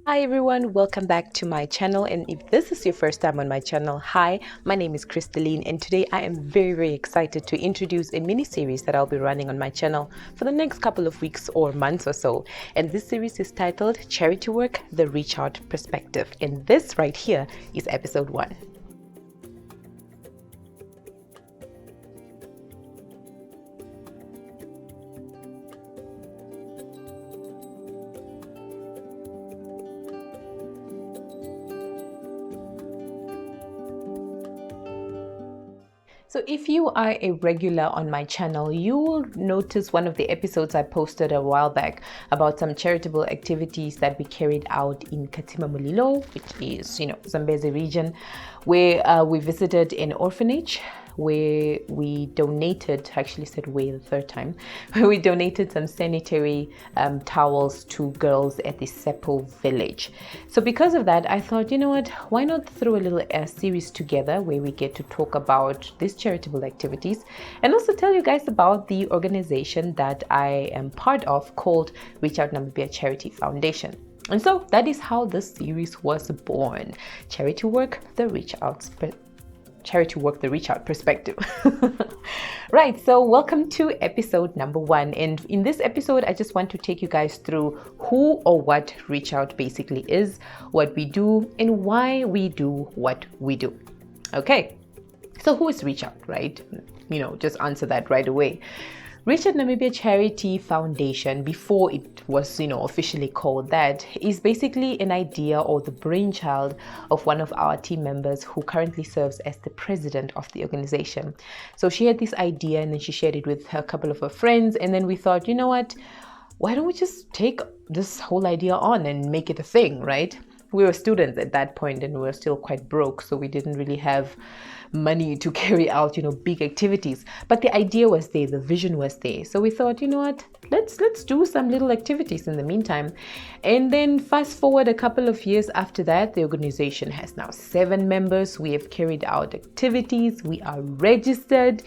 Hi everyone, welcome back to my channel, and if this is your first time on my channel, hi, my name is Crystalline, and today I am very excited to introduce a mini series that I'll be running on my channel for the next couple of weeks or months or so. And this series is titled Charity Work, the Reach Out Perspective, and this right here is episode 1. So if you are a regular on my channel, you will notice one of the episodes I posted a while back about some charitable activities that we carried out in Katima Mulilo, which is, Zambezi region, where we visited an orphanage where we donated, actually said where the third time, where we donated some sanitary towels to girls at the Seppo village. So because of that, I thought, you know what, why not throw a little series together where we get to talk about these charitable activities and also tell you guys about the organization that I am part of called ReachOut Namibia Charity Foundation. And so that is how this series was born. Charity Work, the Reach Out perspective. Right, so welcome to episode number 1, and in this episode I just want to take you guys through who or what Reach Out basically is, what we do, and why we do what we do. Okay, so who is Reach Out, right? Just answer that right away. ReachOut Namibia Charity Foundation, before it was officially called that, is basically an idea or the brainchild of one of our team members who currently serves as the president of the organization. So she had this idea and then she shared it with a couple of her friends, and then we thought, you know what, why don't we just take this whole idea on and make it a thing, right? We were students at that point and we were still quite broke, so we didn't really have money to carry out big activities, but the idea was there, the vision was there. So we thought, you know what, let's do some little activities in the meantime. And then fast forward a couple of years after that, the organization has now 7 members. We have carried out activities, we are registered,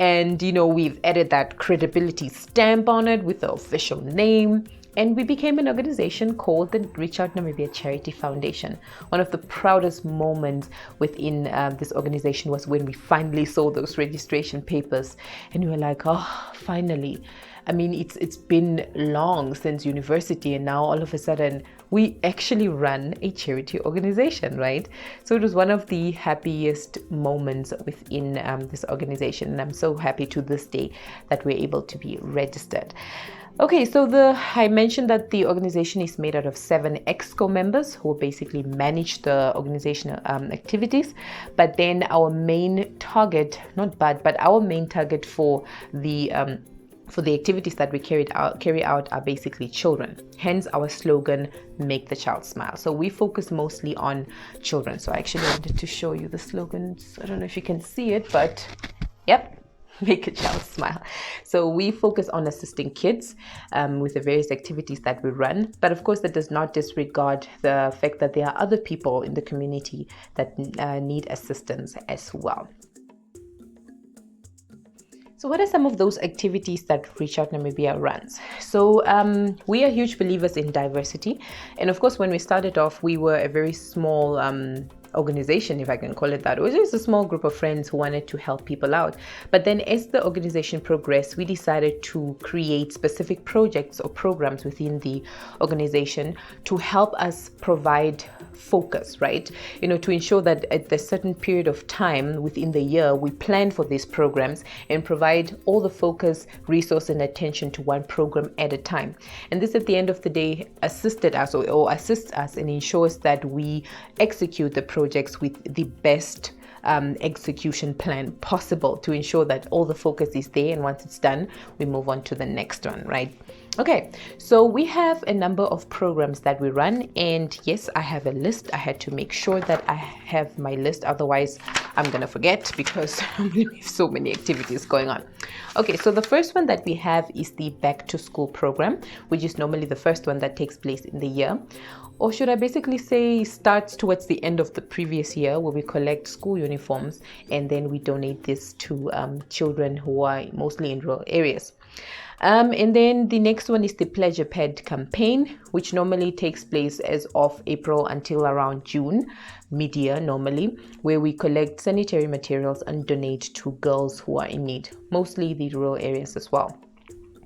and we've added that credibility stamp on it with the official name. And we became an organization called the ReachOut Namibia Charity Foundation. One of the proudest moments within this organization was when we finally saw those registration papers, and we were like, oh, finally. I mean, it's been long since university, and now all of a sudden we actually run a charity organization, right? So it was one of the happiest moments within this organization, and I'm so happy to this day that we're able to be registered. Okay, so I mentioned that the organization is made out of 7 EXCO members who basically manage the organizational activities. But then our main target, our main target for the activities that we carry out are basically children. Hence our slogan, make the child smile. So we focus mostly on children. So I actually wanted to show you the slogans. I don't know if you can see it, but yep. Make a child smile. So we focus on assisting kids with the various activities that we run. But of course, that does not disregard the fact that there are other people in the community that need assistance as well. So what are some of those activities that ReachOut Namibia runs? So we are huge believers in diversity. And of course, when we started off, we were a very small organization, if I can call it that. It was just a small group of friends who wanted to help people out. But then as the organization progressed, we decided to create specific projects or programs within the organization to help us provide focus, right? To ensure that at a certain period of time within the year, we plan for these programs and provide all the focus, resource, and attention to one program at a time. And this, at the end of the day, assists us and ensures that we execute the projects with the best execution plan possible to ensure that all the focus is there, and once it's done, we move on to the next one, right? Okay, so we have a number of programs that we run, and yes, I have a list. I had to make sure that I have my list, otherwise I'm gonna forget because we have so many activities going on. Okay, so the first one that we have is the back to school program, which is normally the first one that takes place in the year. Or should I basically say starts towards the end of the previous year, where we collect school uniforms and then we donate this to children who are mostly in rural areas. And then the next one is the Pledge a Ped campaign, which normally takes place as of April until around June, mid-year normally, where we collect sanitary materials and donate to girls who are in need, mostly the rural areas as well.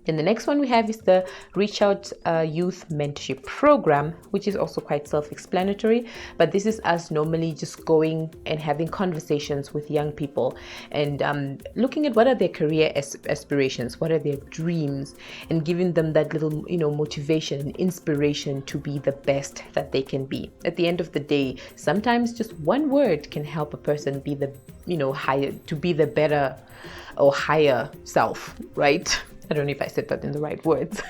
Then the next one we have is the ReachOut Youth Mentorship Program, which is also quite self-explanatory, but this is us normally just going and having conversations with young people and looking at what are their career aspirations, what are their dreams, and giving them that little, motivation and inspiration to be the best that they can be. At the end of the day, sometimes just one word can help a person be the, higher, to be the better or higher self, right? I don't know if I said that in the right words.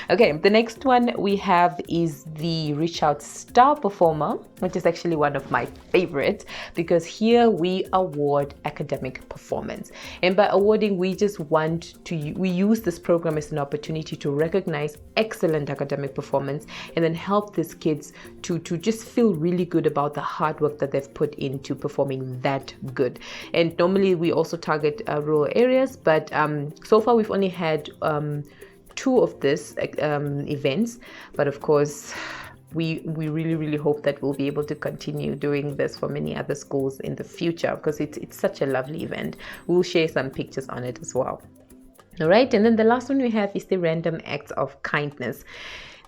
Okay, the next one we have is the ReachOut Star Performer, which is actually one of my favorites because here we award academic performance. And by awarding, we use this program as an opportunity to recognize excellent academic performance and then help these kids to just feel really good about the hard work that they've put into performing that good. And normally we also target rural areas, but so far we've only had 2 of these events, but of course we really hope that we'll be able to continue doing this for many other schools in the future because it's such a lovely event. We'll share some pictures on it as well. All right, and then the last one we have is the Random Acts of Kindness.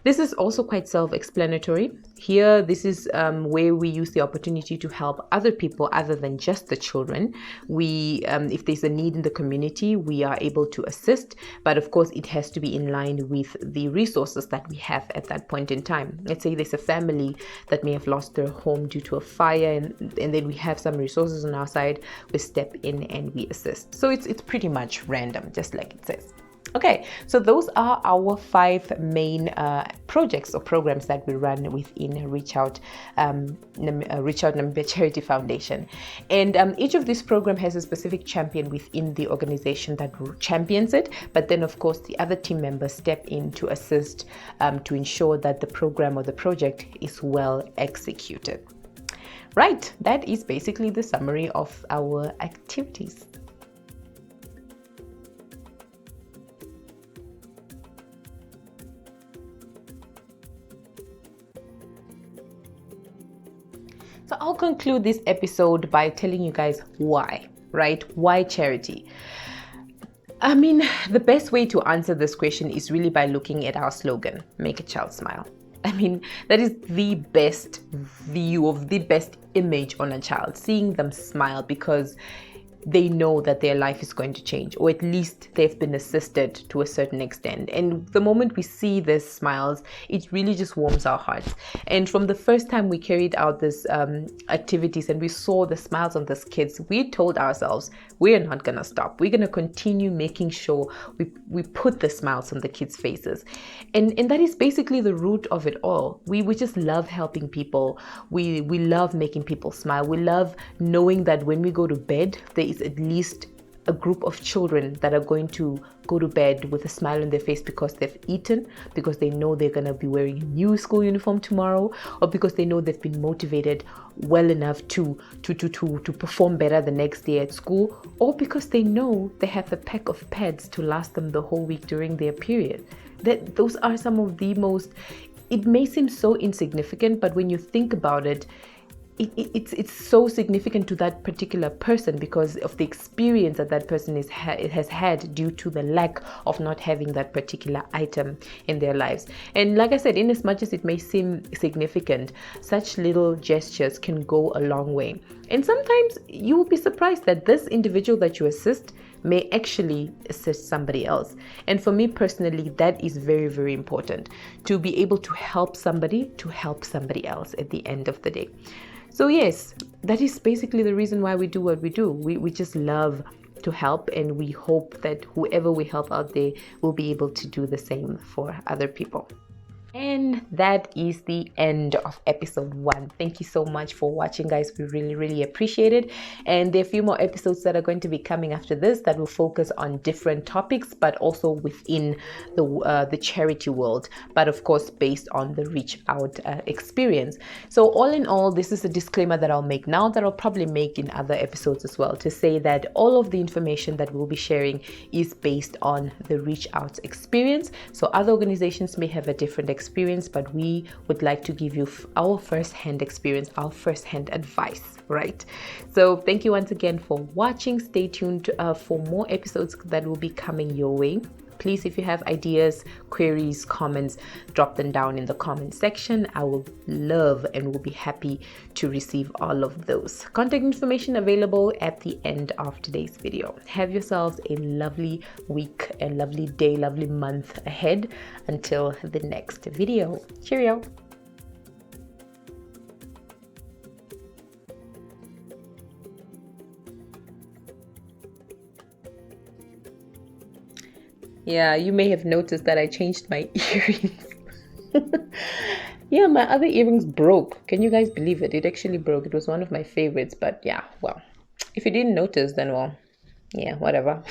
This is also quite self-explanatory. Here, this is where we use the opportunity to help other people other than just the children. If there's a need in the community, we are able to assist, but of course it has to be in line with the resources that we have at that point in time. Let's say there's a family that may have lost their home due to a fire and then we have some resources on our side, we step in and we assist. So it's pretty much random, just like it says. Okay, so those are our 5 main projects or programs that we run within ReachOut Namibia Charity Foundation. And each of these programs has a specific champion within the organization that champions it. But then, of course, the other team members step in to assist to ensure that the program or the project is well executed. Right, that is basically the summary of our activities. So I'll conclude this episode by telling you guys why, right? Why charity? I mean, the best way to answer this question is really by looking at our slogan, Make a Child Smile. I mean, that is the best view of the best image on a child, seeing them smile because they know that their life is going to change, or at least they've been assisted to a certain extent. And the moment we see these smiles, it really just warms our hearts. And from the first time we carried out this activities and we saw the smiles on these kids, we told ourselves, we're not going to stop. We're going to continue making sure we put the smiles on the kids' faces. And that is basically the root of it all. We just love helping people. We love making people smile. We love knowing that when we go to bed, there is at least a group of children that are going to go to bed with a smile on their face because they've eaten, because they know they're going to be wearing a new school uniform tomorrow, or because they know they've been motivated well enough to perform better the next day at school, or because they know they have a pack of pads to last them the whole week during their period. Those are some of the most, it may seem so insignificant, but when you think about it, it's so significant to that particular person because of the experience that person has had due to the lack of not having that particular item in their lives. And like I said, in as much as it may seem significant, such little gestures can go a long way. And sometimes you will be surprised that this individual that you assist may actually assist somebody else. And for me personally, that is very, very important, to be able to help somebody else at the end of the day. So yes, that is basically the reason why we do what we do. We just love to help, and we hope that whoever we help out there will be able to do the same for other people. And that is the end of episode 1. Thank you so much for watching, guys. We really, really appreciate it. And there are a few more episodes that are going to be coming after this that will focus on different topics, but also within the charity world, but of course based on the reach out experience. So all in all, this is a disclaimer that I'll make now that I'll probably make in other episodes as well, to say that all of the information that we'll be sharing is based on the reach out experience. So other organizations may have a different experience, but we would like to give you our first-hand experience, our first-hand advice, right? So thank you once again for watching. Stay tuned for more episodes that will be coming your way. Please, if you have ideas, queries, comments, drop them down in the comment section. I will love and will be happy to receive all of those. Contact information available at the end of today's video. Have yourselves a lovely week, a lovely day, lovely month ahead until the next video. Cheerio. Yeah, you may have noticed that I changed my earrings. Yeah, my other earrings broke. Can you guys believe it? It actually broke. It was one of my favorites, but yeah, well, if you didn't notice, then well, yeah, whatever.